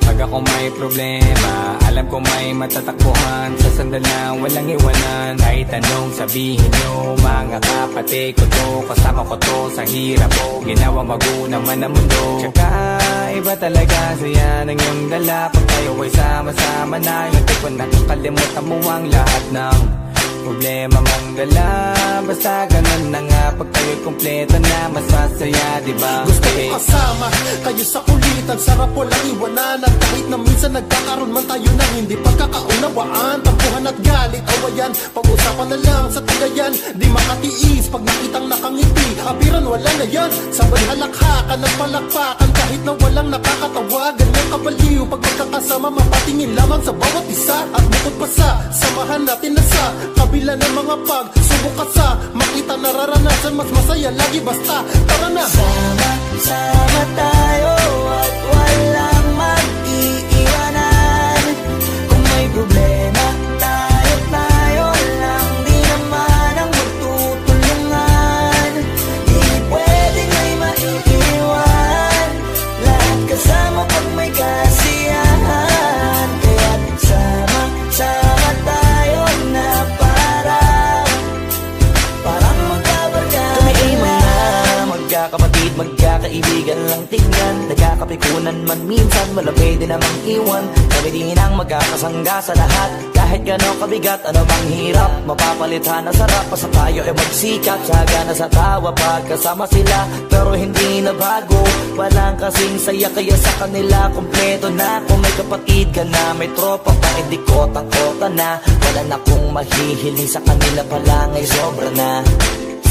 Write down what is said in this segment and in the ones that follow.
Pag ako may problema, alam ko may matatakbuhan. Sa sandalang walang iwanan. Kahit anong sabihin nyo, mga kapatid ko to, kasama ko to sa hirap ko. Ginawang magulang man ang mundo. Tsaka iba talaga saya ng iyong dala. Pag tayo ay sama-sama na, yung tipo nakakalimutan mo ang lahat ng problema mong dala. Basta ganun na nga, pag tayo'y kumpleto na, mas masaya, diba? Gusto ko kasama kayo sa kulitan, sarap walang iwanan. At kahit na minsan nagkakaroon man tayo ng hindi pagkakaunawaan, tampuhan at galit, awayan, pag-usapan na lang sa tagayan. Di makatiis pag nakitang nakangiti, abiran wala na yan. Sabay halakhakan at palakpakan, kahit na walang nakakatawa. Ganyan kabaliw pag magkakasama, mapatingin lamang sa bawat isa. At bukod pa sa samahan natin na sa kabila ng mga pagsubok at sa makita nararanasan, mas masaya lagi basta tara na. Sama tayo at walang mag-iiwanan. Kung may problema, tayo lang, di naman ang magtutulungan. Di pwedeng may maiiwan, lahat kasama pag may kasiyahan. Kaya't sama tayo na parang magkabarkada. Kami ay mga magkakapatid, magkakaibigan lang tingnan. Nagkakapikunan man minsan, malapit din namang iwan. Kami din ang magkakasangga sa lahat. Kahit gano'ng kabigat, ano bang hirap, mapapalitan na sarap. Basta tayo ay magsikap, tsaga na sa tawa pagkasama sila. Pero hindi na bago, walang kasing saya. Kaya sa kanila kumpleto na. Kung may kapatid ka na, may tropa pa, hindi kotang-kota na. Wala na kong mahihiling sa kanila pa lang ay sobra na.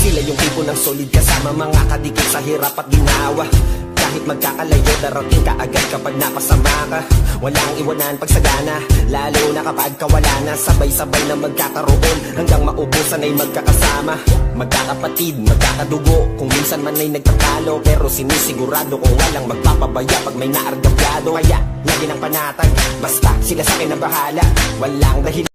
Sila yung tipo ng solid kasama, mga kadikit sa hirap at ginawa. Kahit magkakalayo, darating ka agad kapag napasama ka. Walang iwanan pag sagana, lalo na kapag kawala na. Sabay-sabay na magkakaroon, hanggang maubusan ay magkakasama. Magkakapatid, magkakadugo, kung minsan man ay nagtatalo. Pero sinisigurado kung walang magpapabaya pag may naargabyado. Kaya lagi ng panatag, basta sila sa akin na bahala. Walang dahil